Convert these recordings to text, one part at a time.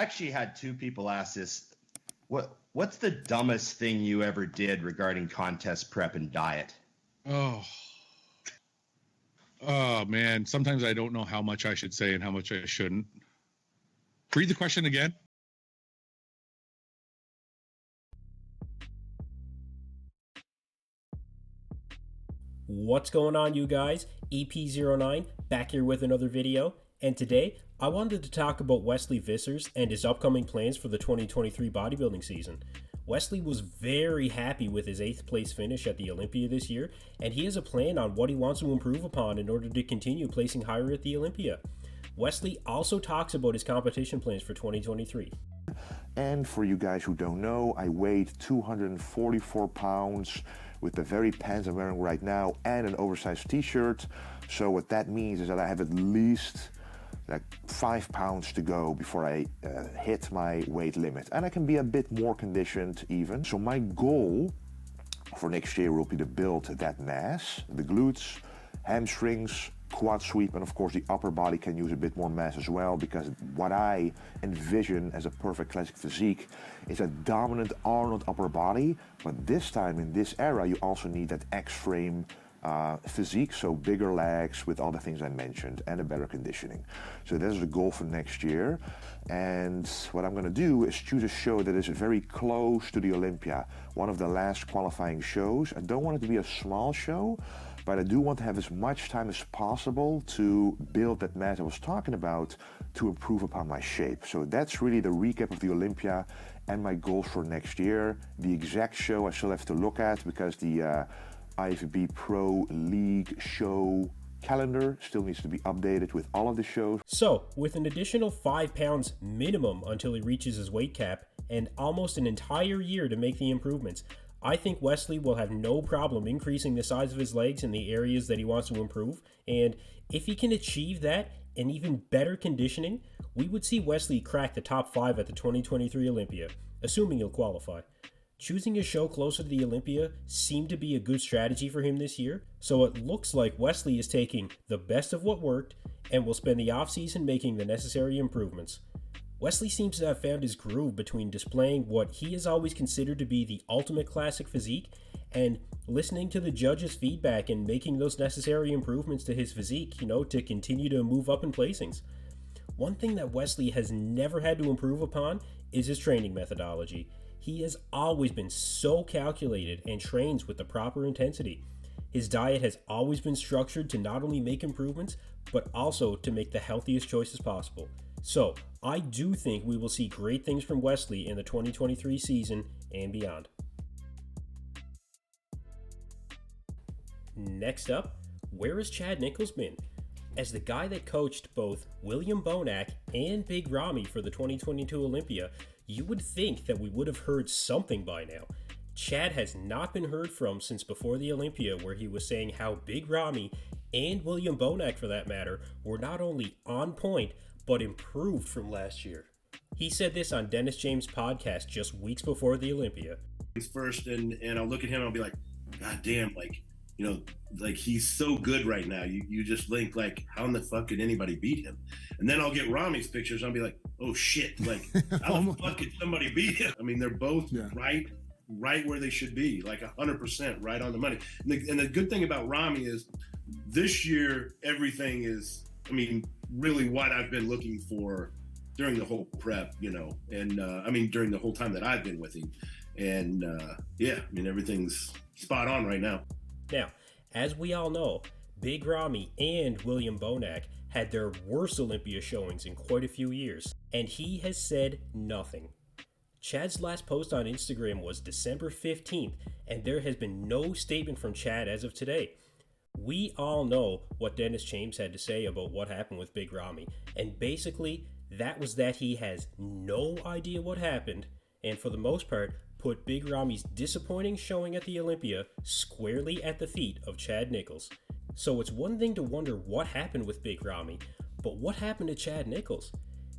actually had two people ask this. What's the dumbest thing you ever did regarding contest prep and diet? Oh man, sometimes I don't know how much I should say and how much I shouldn't. Read the question again. What's going on, you guys? EP09 back here with another video, and today I wanted to talk about Wesley Vissers and his upcoming plans for the 2023 bodybuilding season. Wesley was very happy with his 8th place finish at the Olympia this year, and he has a plan on what he wants to improve upon in order to continue placing higher at the Olympia. Wesley also talks about his competition plans for 2023. And for you guys who don't know, I weighed 244 pounds with the very pants I'm wearing right now and an oversized t-shirt. So what that means is that I have at least like 5 pounds to go before I hit my weight limit. And I can be a bit more conditioned even. So my goal for next year will be to build that mass, the glutes, hamstrings, quad sweep, and of course the upper body can use a bit more mass as well, because what I envision as a perfect classic physique is a dominant Arnold upper body, but this time in this era you also need that X-frame physique, so bigger legs with all the things I mentioned and a better conditioning. So that's the goal for next year, and what I'm going to do is choose a show that is very close to the Olympia, one of the last qualifying shows. I don't want it to be a small show, but I do want to have as much time as possible to build that mass I was talking about to improve upon my shape. So that's really the recap of the Olympia and my goals for next year. The exact show I still have to look at because the IFBB Pro League show calendar still needs to be updated with all of the shows. So, with an additional 5 pounds minimum until he reaches his weight cap and almost an entire year to make the improvements, I think Wesley will have no problem increasing the size of his legs in the areas that he wants to improve, and if he can achieve that and even better conditioning, we would see Wesley crack the top 5 at the 2023 Olympia, assuming he'll qualify. Choosing a show closer to the Olympia seemed to be a good strategy for him this year, so it looks like Wesley is taking the best of what worked and will spend the offseason making the necessary improvements. Wesley seems to have found his groove between displaying what he has always considered to be the ultimate classic physique and listening to the judges' feedback and making those necessary improvements to his physique, to continue to move up in placings. One thing that Wesley has never had to improve upon is his training methodology. He has always been so calculated and trains with the proper intensity. His diet has always been structured to not only make improvements, but also to make the healthiest choices possible. So, I do think we will see great things from Wesley in the 2023 season and beyond. Next up, where has Chad Nicholls been? As the guy that coached both William Bonac and Big Ramy for the 2022 Olympia, you would think that we would have heard something by now. Chad has not been heard from since before the Olympia, where he was saying how Big Ramy and William Bonac, for that matter, were not only on point, but improved from last year. He said this on Dennis James' podcast just weeks before the Olympia. First, and I'll look at him and I'll be like, God damn, he's so good right now. You just think, how in the fuck could anybody beat him? And then I'll get Ramy's pictures and I'll be like, oh shit, how the fuck could somebody beat him? I mean, they're both right where they should be, 100% right on the money. And the good thing about Ramy is this year, everything is, really what I've been looking for during the whole prep, and during the whole time that I've been with him. And everything's spot on right now. Now, as we all know, Big Ramy and William Bonac had their worst Olympia showings in quite a few years, and he has said nothing. Chad's last post on Instagram was December 15th, and there has been no statement from Chad as of today. We all know what Dennis James had to say about what happened with Big Ramy, and basically that was that he has no idea what happened, and for the most part, put Big Ramy's disappointing showing at the Olympia squarely at the feet of Chad Nicholls. So it's one thing to wonder what happened with Big Ramy, but what happened to Chad Nicholls?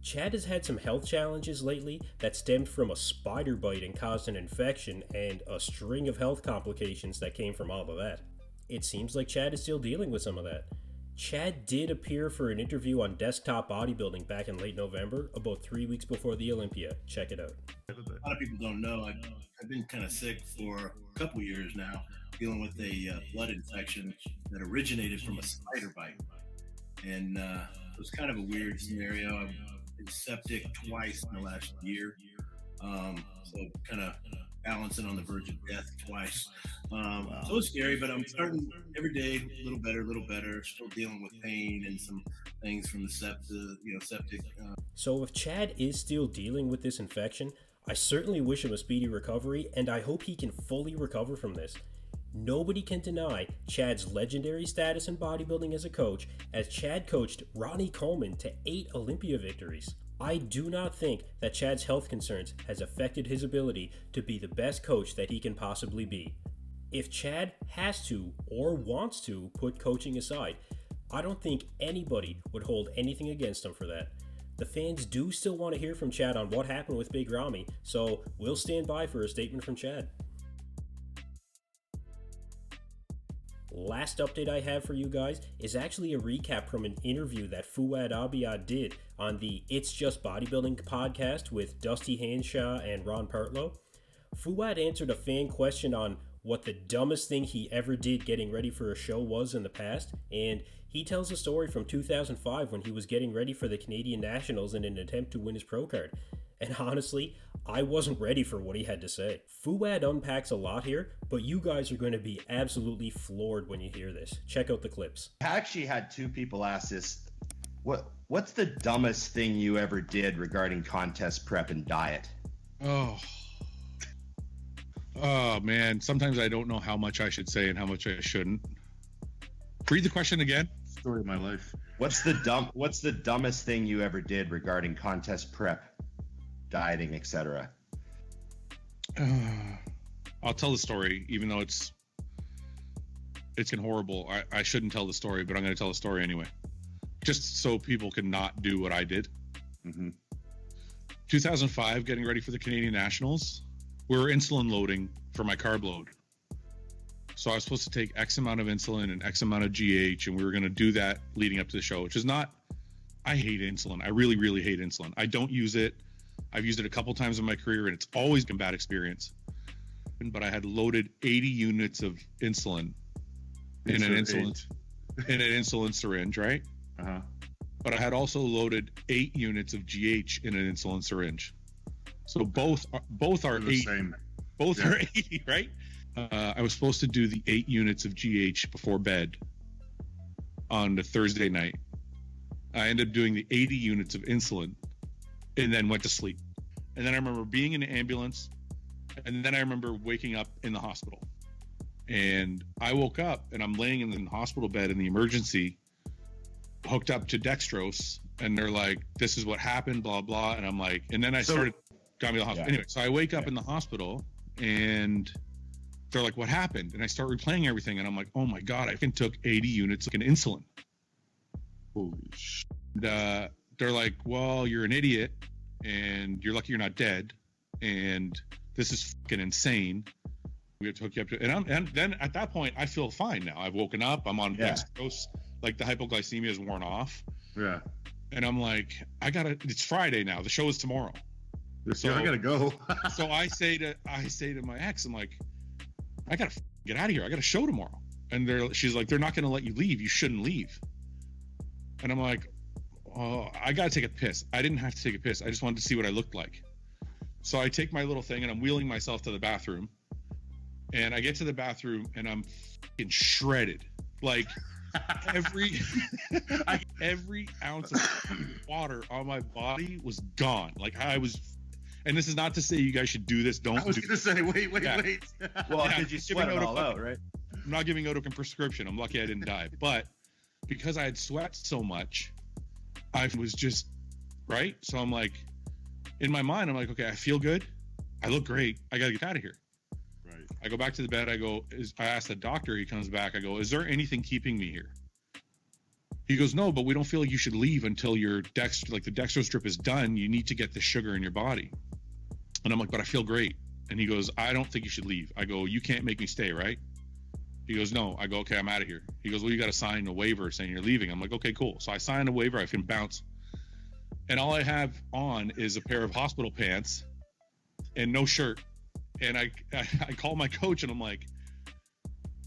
Chad has had some health challenges lately that stemmed from a spider bite and caused an infection and a string of health complications that came from all of that. It seems like Chad is still dealing with some of that. Chad did appear for an interview on Desktop Bodybuilding back in late November, about 3 weeks before the Olympia. Check it out. A lot of people don't know. I've been kind of sick for a couple years now, dealing with a blood infection that originated from a spider bite. And it was kind of a weird scenario. I've been septic twice in the last year. So kind of balancing on the verge of death twice. So it's scary, but I'm starting every day a little better. Still dealing with pain and some things from the septic. So if Chad is still dealing with this infection, I certainly wish him a speedy recovery, and I hope he can fully recover from this. Nobody can deny Chad's legendary status in bodybuilding as a coach, as Chad coached Ronnie Coleman to 8 Olympia victories. I do not think that Chad's health concerns has affected his ability to be the best coach that he can possibly be. If Chad has to or wants to put coaching aside, I don't think anybody would hold anything against him for that. The fans do still want to hear from Chad on what happened with Big Ramy, so we'll stand by for a statement from Chad. Last update I have for you guys is actually a recap from an interview that Fouad Abiad did on the It's Just Bodybuilding podcast with Dusty Hanshaw and Ron Partlow. Fouad answered a fan question on what the dumbest thing he ever did getting ready for a show was in the past, and he tells a story from 2005 when he was getting ready for the Canadian Nationals in an attempt to win his pro card. And honestly, I wasn't ready for what he had to say. Fouad unpacks a lot here, but you guys are going to be absolutely floored when you hear this. Check out the clips. I actually had 2 people ask this. What's the dumbest thing you ever did regarding contest prep and diet? Oh man, sometimes I don't know how much I should say and how much I shouldn't. Read the question again. Story of my life. What's the dumbest thing you ever did regarding contest prep, dieting, etc.? I'll tell the story, even though it's horrible. I shouldn't tell the story, but I'm going to tell the story anyway, just so people can not do what I did. 2005, getting ready for the Canadian Nationals, we were insulin loading for my carb load. So I was supposed to take X amount of insulin and X amount of GH, and we were going to do that leading up to the show, which is not, I hate insulin. I really, really hate insulin. I don't use it. I've used it a couple times in my career, and it's always been a bad experience. But I had loaded 80 units of insulin in an insulin syringe, right? But I had also loaded 8 units of GH in an insulin syringe. So both are the 8. Same. Both are 80, right? I was supposed to do the 8 units of GH before bed on the Thursday night. I ended up doing the 80 units of insulin and then went to sleep. And then I remember being in the ambulance, and then I remember waking up in the hospital. And I woke up and I'm laying in the hospital bed in the emergency, hooked up to dextrose, and they're like, this is what happened, blah, blah. And I'm like, and then got me to the hospital. Anyway, so I wake up in the hospital and they're like, what happened? And I start replaying everything. And I'm like, oh my God, I took 80 units of insulin. Holy shit. They're like, well, you're an idiot and you're lucky you're not dead. And this is fucking insane. We have to hook you up to, and then at that point, I feel fine now. I've woken up. I'm on dextrose. Like the hypoglycemia is worn off. Yeah. And I'm like, it's Friday now. The show is tomorrow. So I gotta go. So I say to my ex, I'm like, I gotta get out of here. I got a show tomorrow. And she's like, they're not gonna let you leave. You shouldn't leave. And I'm like, oh, I gotta take a piss. I didn't have to take a piss. I just wanted to see what I looked like. So I take my little thing and I'm wheeling myself to the bathroom. And I get to the bathroom and I'm fucking shredded. Like every ounce of water on my body was gone. Like I was, and this is not to say you guys should do this. I was gonna say, wait. Well, did you sweat it all out, right? I'm not giving out a prescription. I'm lucky I didn't die. But because I had sweat so much, I was just, right? So I'm like, in my mind, I'm like, okay, I feel good. I look great. I got to get out of here. Right. I go back to the bed. I ask the doctor, he comes back. I go, is there anything keeping me here? He goes, no, but we don't feel like you should leave until the dextrose strip is done. You need to get the sugar in your body. And I'm like, but I feel great. And he goes, I don't think you should leave. I go, you can't make me stay, right? He goes, no. I go, okay, I'm out of here. He goes, well, you got to sign a waiver saying you're leaving. I'm like, okay, cool. So I sign a waiver. I can bounce. And all I have on is a pair of hospital pants and no shirt. And I call my coach and I'm like,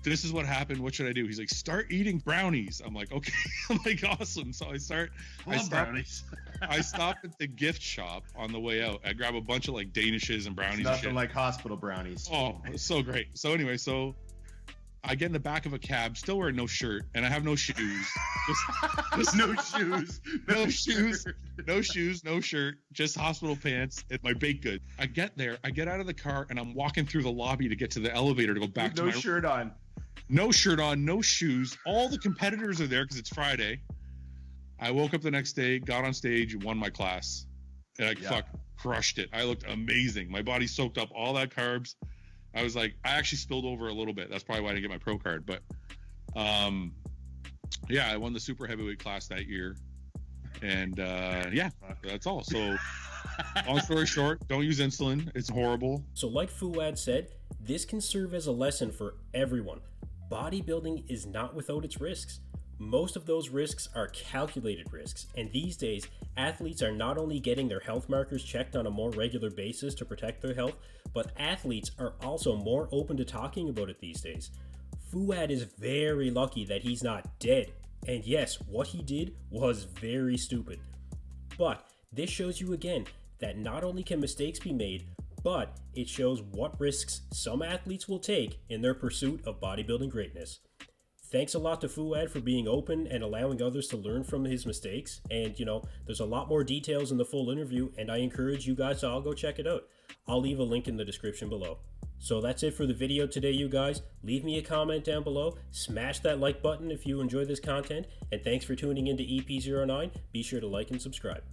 this is what happened. What should I do? He's like, start eating brownies. I'm like, okay. I'm like, awesome. So I stop brownies. I stop at the gift shop on the way out. I grab a bunch of like Danishes and brownies. Nothing and shit. like hospital brownies. Oh, it's so great. So anyway, I get in the back of a cab, still wearing no shirt, and I have no shoes. Just no shoes. No shoes, no shoes, no shirt, just hospital pants and my baked goods. I get there, I get out of the car, and I'm walking through the lobby to get to the elevator to go back to no my shirt on. No shirt on, no shoes. All the competitors are there because it's Friday. I woke up the next day, got on stage, won my class. And crushed it. I looked amazing. My body soaked up all that carbs. I was like, I actually spilled over a little bit. That's probably why I didn't get my pro card. But yeah, I won the super heavyweight class that year. And yeah, that's all. So long story short, don't use insulin. It's horrible. So like Fouad said, this can serve as a lesson for everyone. Bodybuilding is not without its risks. Most of those risks are calculated risks, and these days, athletes are not only getting their health markers checked on a more regular basis to protect their health, but athletes are also more open to talking about it these days. Fouad is very lucky that he's not dead, and yes, what he did was very stupid. But this shows you again that not only can mistakes be made, but it shows what risks some athletes will take in their pursuit of bodybuilding greatness. Thanks a lot to Fouad for being open and allowing others to learn from his mistakes. And, there's a lot more details in the full interview, and I encourage you guys to all go check it out. I'll leave a link in the description below. So that's it for the video today, you guys. Leave me a comment down below. Smash that like button if you enjoy this content. And thanks for tuning into EP09. Be sure to like and subscribe.